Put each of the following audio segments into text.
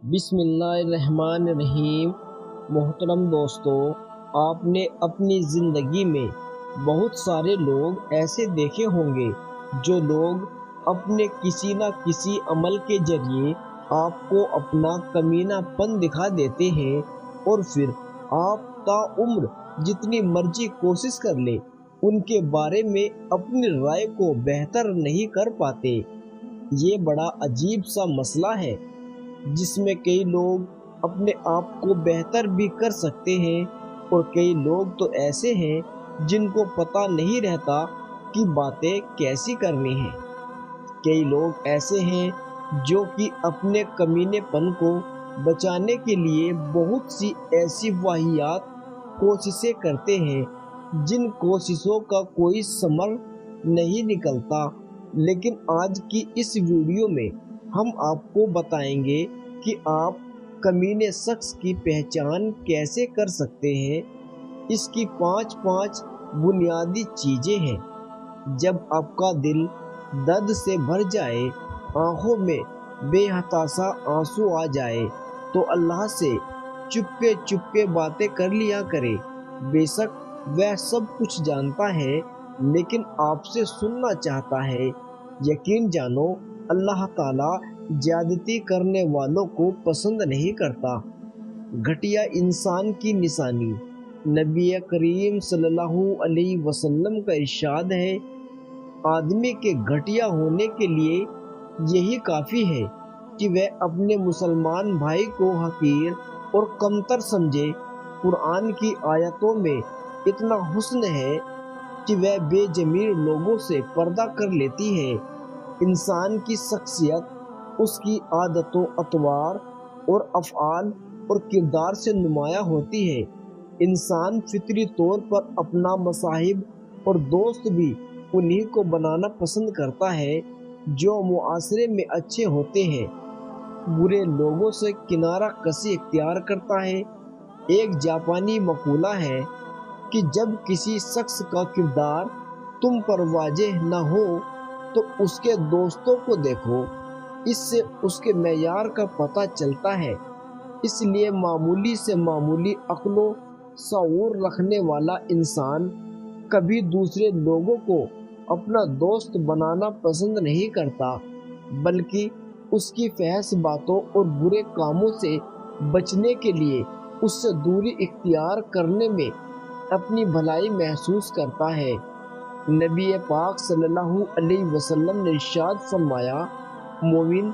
بسم اللہ الرحمن الرحیم۔ محترم دوستو، آپ نے اپنی زندگی میں بہت سارے لوگ ایسے دیکھے ہوں گے جو لوگ اپنے کسی نہ کسی عمل کے ذریعے آپ کو اپنا کمینہ پن دکھا دیتے ہیں، اور پھر آپ تا عمر جتنی مرضی کوشش کر لیں ان کے بارے میں اپنی رائے کو بہتر نہیں کر پاتے۔ یہ بڑا عجیب سا مسئلہ ہے جس میں کئی لوگ اپنے آپ کو بہتر بھی کر سکتے ہیں، اور کئی لوگ تو ایسے ہیں جن کو پتہ نہیں رہتا کہ باتیں کیسی کرنی ہیں۔ کئی لوگ ایسے ہیں جو کہ اپنے کمینے پن کو بچانے کے لیے بہت سی ایسی واہیات کوششیں کرتے ہیں جن کوششوں کا کوئی ثمر نہیں نکلتا۔ لیکن آج کی اس ویڈیو میں ہم آپ کو بتائیں گے کہ آپ کمینے شخص کی پہچان کیسے کر سکتے ہیں۔ اس کی پانچ بنیادی چیزیں ہیں۔ جب آپ کا دل درد سے بھر جائے، آنکھوں میں بے حساسہ آنسو آ جائے، تو اللہ سے چپکے باتیں کر لیا کرے۔ بے شک وہ سب کچھ جانتا ہے، لیکن آپ سے سننا چاہتا ہے۔ یقین جانو، اللہ تعالیٰ زیادتی کرنے والوں کو پسند نہیں کرتا۔ گھٹیا انسان کی نشانی۔ نبی کریم صلی اللہ علیہ وسلم کا ارشاد ہے، آدمی کے گھٹیا ہونے کے لیے یہی کافی ہے کہ وہ اپنے مسلمان بھائی کو حقیر اور کمتر سمجھے۔ قرآن کی آیتوں میں اتنا حسن ہے کہ وہ بے ضمیر لوگوں سے پردہ کر لیتی ہے۔ انسان کی شخصیت اس کی عادتوں، اطوار اور افعال اور کردار سے نمایاں ہوتی ہے۔ انسان فطری طور پر اپنا مصاحب اور دوست بھی انہی کو بنانا پسند کرتا ہے جو معاشرے میں اچھے ہوتے ہیں، برے لوگوں سے کنارہ کشی اختیار کرتا ہے۔ ایک جاپانی مقولہ ہے کہ جب کسی شخص کا کردار تم پر واضح نہ ہو تو اس کے دوستوں کو دیکھو، اس سے اس کے معیار کا پتہ چلتا ہے۔ اس لیے معمولی سے معمولی عقل و شعور رکھنے والا انسان کبھی دوسرے لوگوں کو اپنا دوست بنانا پسند نہیں کرتا، بلکہ اس کی فحش باتوں اور برے کاموں سے بچنے کے لیے اس سے دوری اختیار کرنے میں اپنی بھلائی محسوس کرتا ہے۔ نبی پاک صلی اللہ علیہ وسلم نے ارشاد فرمایا، مومن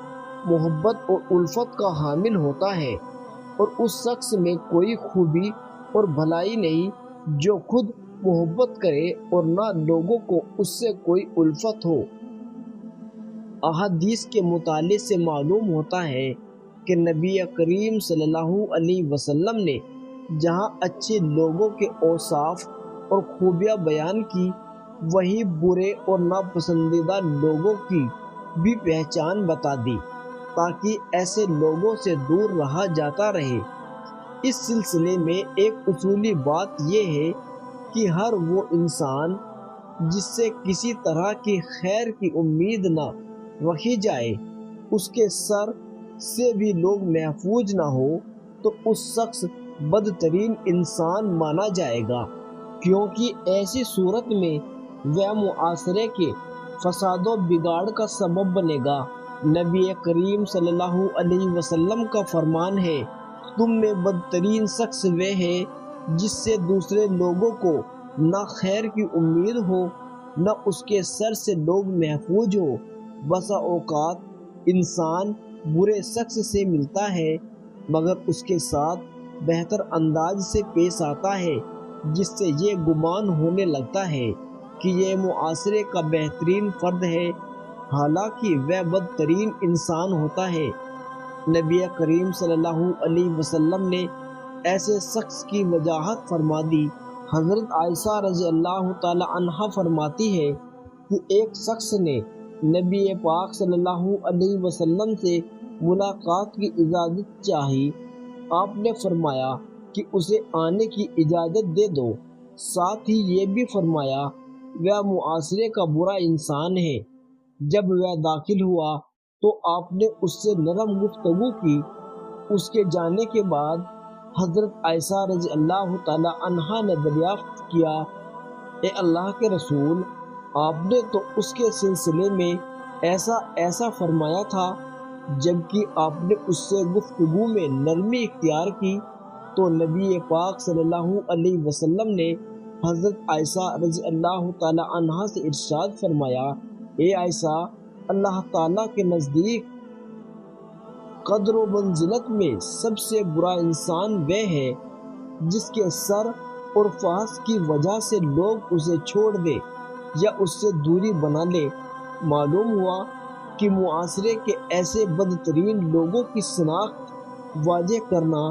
محبت اور الفت کا حامل ہوتا ہے، اور اس شخص میں کوئی خوبی اور بھلائی نہیں جو خود محبت کرے اور نہ لوگوں کو اس سے کوئی الفت ہو۔ احادیث کے مطالعے سے معلوم ہوتا ہے کہ نبی کریم صلی اللہ علیہ وسلم نے جہاں اچھے لوگوں کے اوصاف اور خوبیاں بیان کی، وہیں برے اور ناپسندیدہ لوگوں کی بھی پہچان بتا دی، تاکہ ایسے لوگوں سے دور رہا جاتا رہے۔ اس سلسلے میں ایک اصولی بات یہ ہے کہ ہر وہ انسان جس سے کسی طرح کی خیر کی امید نہ رکھی جائے، اس کے سر سے بھی لوگ محفوظ نہ ہو، تو اس شخص بدترین انسان مانا جائے گا، کیونکہ ایسی صورت میں وہ معاشرے کے فساد و بگاڑ کا سبب بنے گا۔ نبی کریم صلی اللہ علیہ وسلم کا فرمان ہے، تم میں بدترین شخص وہ ہے جس سے دوسرے لوگوں کو نہ خیر کی امید ہو، نہ اس کے سر سے لوگ محفوظ ہو۔ بسا اوقات انسان برے شخص سے ملتا ہے مگر اس کے ساتھ بہتر انداز سے پیش آتا ہے، جس سے یہ گمان ہونے لگتا ہے کہ یہ معاشرے کا بہترین فرد ہے، حالانکہ وہ بدترین انسان ہوتا ہے۔ نبی کریم صلی اللہ علیہ وسلم نے ایسے شخص کی وضاحت فرما دی۔ حضرت عائشہ رضی اللہ تعالی عنہا فرماتی ہے کہ ایک شخص نے نبی پاک صلی اللہ علیہ وسلم سے ملاقات کی اجازت چاہی۔ آپ نے فرمایا کہ اسے آنے کی اجازت دے دو، ساتھ ہی یہ بھی فرمایا، وہ معاشرے کا برا انسان ہے۔ جب وہ داخل ہوا تو آپ نے اس سے نرم گفتگو کی اس کے جانے کے بعد حضرت عائشہ رضی اللہ تعالی عنہا نے دریافت کیا، اے اللہ کے رسول، آپ نے تو اس کے سلسلے میں ایسا فرمایا تھا، جبکہ آپ نے اس سے گفتگو میں نرمی اختیار کی۔ تو نبی پاک صلی اللہ علیہ وسلم نے حضرت عائشہ رضی اللہ تعالی عنہا سے ارشاد فرمایا، اے عائشہ، اللہ تعالیٰ کے نزدیک قدر و منزلت میں سب سے برا انسان وہ ہے جس کے سر اور فحش کی وجہ سے لوگ اسے چھوڑ دے یا اس سے دوری بنا لے۔ معلوم ہوا کہ معاشرے کے ایسے بدترین لوگوں کی شناخت واضح کرنا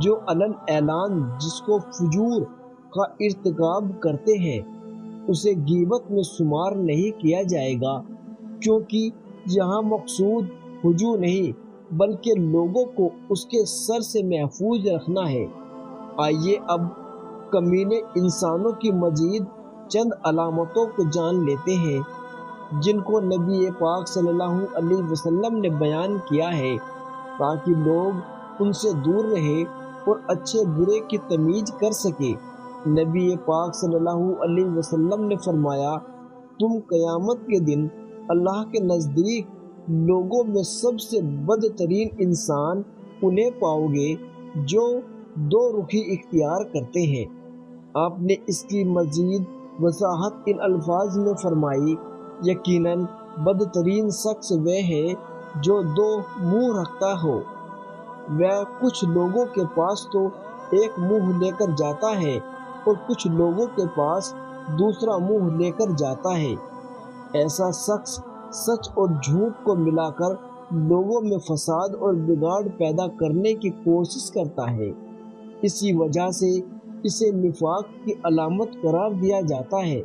جو علن اعلان جس کو فجور کا ارتکاب کرتے ہیں، اسے غیبت میں شمار نہیں کیا جائے گا، کیونکہ یہاں مقصود فجور نہیں بلکہ لوگوں کو اس کے سر سے محفوظ رکھنا ہے۔ آئیے اب کمینے انسانوں کی مزید چند علامتوں کو جان لیتے ہیں جن کو نبی پاک صلی اللہ علیہ وسلم نے بیان کیا ہے تاکہ لوگ ان سے دور رہیں اور اچھے برے کی تمیز کر سکے۔ نبی پاک صلی اللہ علیہ وسلم نے فرمایا، تم قیامت کے دن اللہ کے نزدیک لوگوں میں سب سے بدترین انسان انہیں پاؤ گے جو دو رخی اختیار کرتے ہیں۔ آپ نے اس کی مزید وضاحت ان الفاظ میں فرمائی، یقیناً بدترین شخص وہ ہے جو دو منہ رکھتا ہو۔ وہ کچھ لوگوں کے پاس تو ایک منہ لے کر جاتا ہے اور کچھ لوگوں کے پاس دوسرا منہ لے کر جاتا ہے۔ ایسا شخص سچ اور جھوٹ کو ملا کر لوگوں میں فساد اور بگاڑ پیدا کرنے کی کوشش کرتا ہے۔ اسی وجہ سے اسے نفاق کی علامت قرار دیا جاتا ہے۔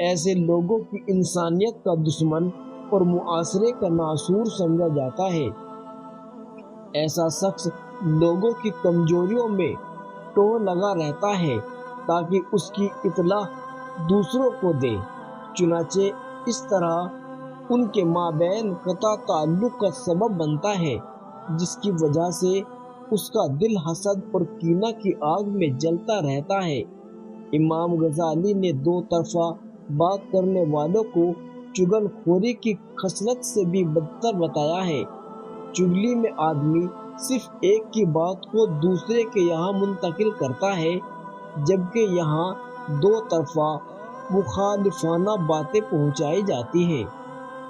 ایسے لوگوں کی انسانیت کا دشمن اور معاشرے کا ناسور سمجھا جاتا ہے۔ ایسا شخص لوگوں کی کمزوریوں میں ٹوہ لگا رہتا ہے تاکہ اس کی اطلاع دوسروں کو دے، چنانچہ اس طرح ان کے مابین قطع تعلق کا سبب بنتا ہے، جس کی وجہ سے اس کا دل حسد اور کینہ کی آگ میں جلتا رہتا ہے۔ امام غزالی نے دو طرفہ بات کرنے والوں کو چغل خوری کی خصلت سے بھی بدتر بتایا ہے۔ چغلی میں آدمی صرف ایک کی بات کو دوسرے کے یہاں منتقل کرتا ہے، جبکہ یہاں دو طرفہ مخالفانہ باتیں پہنچائی جاتی ہیں۔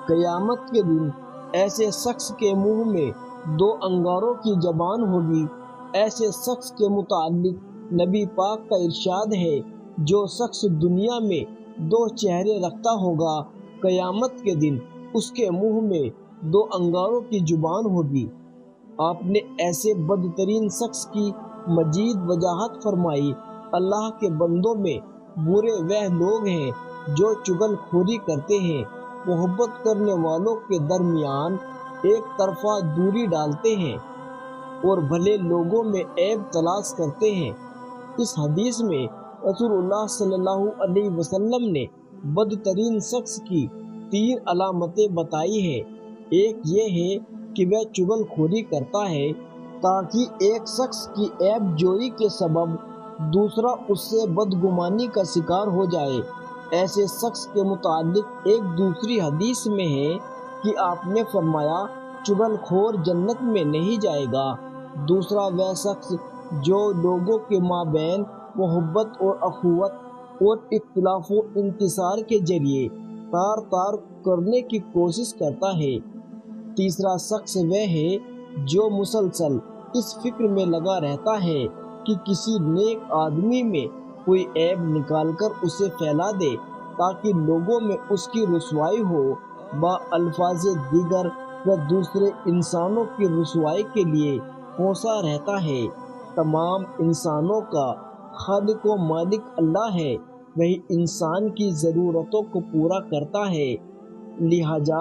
قیامت کے دن ایسے شخص کے منہ میں دو انگاروں کی زبان ہوگی۔ ایسے شخص کے متعلق نبی پاک کا ارشاد ہے، جو شخص دنیا میں دو چہرے رکھتا ہوگا، قیامت کے دن اس کے منہ میں دو انگاروں کی زبان ہوگی۔ آپ نے ایسے بدترین شخص کی مزید وضاحت فرمائی، اللہ کے بندوں میں برے وہ لوگ ہیں جو چغل خوری کرتے ہیں، محبت کرنے والوں کے درمیان ایک طرفہ دوری ڈالتے ہیں اور بھلے لوگوں میں عیب تلاش کرتے ہیں۔ اس حدیث میں رسول اللہ صلی اللہ علیہ وسلم نے بدترین شخص کی 3 علامتیں بتائی ہیں۔ ایک یہ ہے کہ وہ چغل خوری کرتا ہے تاکہ ایک شخص کی عیب جوئی کے سبب دوسرا اس سے بدگمانی کا شکار ہو جائے۔ ایسے شخص کے متعلق ایک دوسری حدیث میں ہے کہ آپ نے فرمایا، چغل خور جنت میں نہیں جائے گا۔ دوسرا وہ شخص جو لوگوں کے مابین محبت اور اخوت اور اختلاف و انتصار کے ذریعے تار کرنے کی کوشش کرتا ہے۔ تیسرا شخص وہ ہے جو مسلسل اس فکر میں لگا رہتا ہے کہ کسی نیک آدمی میں کوئی عیب نکال کر اسے پھیلا دے تاکہ لوگوں میں اس کی رسوائی ہو۔ با الفاظ دیگر وہ دوسرے انسانوں کی رسوائی کے لیے کوسا رہتا ہے۔ تمام انسانوں کا خالق و مالک اللہ ہے، وہی انسان کی ضرورتوں کو پورا کرتا ہے، لہٰذا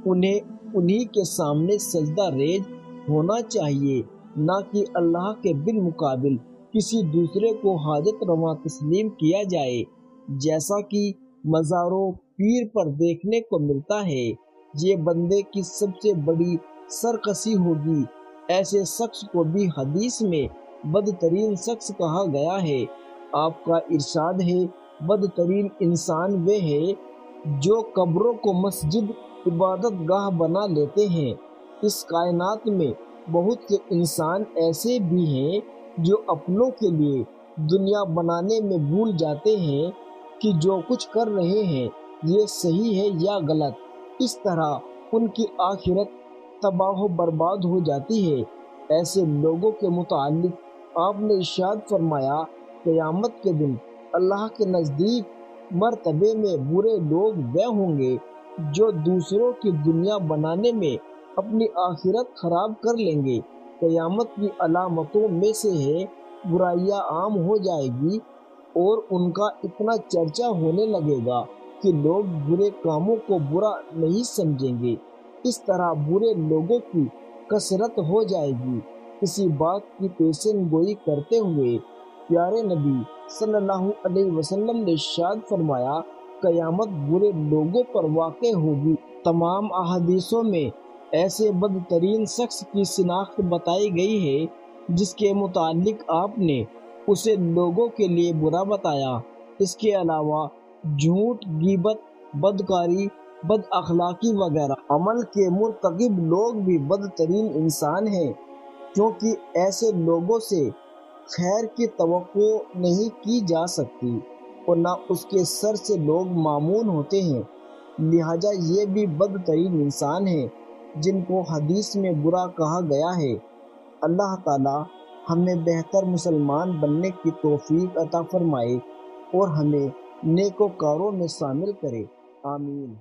انہی کے سامنے سجدہ ریز ہونا چاہیے، نہ کہ اللہ کے بالمقابل کسی دوسرے کو حاجت روا تسلیم کیا جائے، جیسا کہ مزاروں پیر پر دیکھنے کو ملتا ہے۔ یہ بندے کی سب سے بڑی سرکشی ہوگی ایسے شخص کو بھی حدیث میں بدترین شخص کہا گیا ہے۔ آپ کا ارشاد ہے، بدترین انسان وہ ہے جو قبروں کو مسجد عبادت گاہ بنا لیتے ہیں۔ اس کائنات میں بہت سے انسان ایسے بھی ہیں جو اپنوں کے لیے دنیا بنانے میں بھول جاتے ہیں کہ جو کچھ کر رہے ہیں یہ صحیح ہے یا غلط۔ اس طرح ان کی آخرت تباہ و برباد ہو جاتی ہے۔ ایسے لوگوں کے متعلق آپ نے ارشاد فرمایا، قیامت کے دن اللہ کے نزدیک مرتبے میں برے لوگ وہ ہوں گے جو دوسروں کی دنیا بنانے میں اپنی آخرت خراب کر لیں گے۔ قیامت کی علامتوں میں سے ہے برائیاں عام ہو جائے گی اور ان کا اتنا چرچا ہونے لگے گا کہ لوگ برے کاموں کو برا نہیں سمجھیں گے۔ اس طرح برے لوگوں کی کثرت ہو جائے گی۔ اسی بات کی پیشن گوئی کرتے ہوئے پیارے نبی صلی اللہ علیہ وسلم نے ارشاد فرمایا، قیامت برے لوگوں پر واقع ہوگی۔ تمام احادیثوں میں ایسے بدترین شخص کی شناخت بتائی گئی ہے جس کے متعلق آپ نے اسے لوگوں کے لیے برا بتایا۔ اس کے علاوہ جھوٹ، غیبت، بدکاری، بد اخلاقی وغیرہ عمل کے مرتکب لوگ بھی بدترین انسان ہیں، کیونکہ ایسے لوگوں سے خیر کی توقع نہیں کی جا سکتی اور نہ اس کے سر سے لوگ مامون ہوتے ہیں، لہٰذا یہ بھی بدترین انسان ہیں جن کو حدیث میں برا کہا گیا ہے۔ اللہ تعالی ہمیں بہتر مسلمان بننے کی توفیق عطا فرمائے اور ہمیں نیکوکاروں میں شامل کرے، آمین۔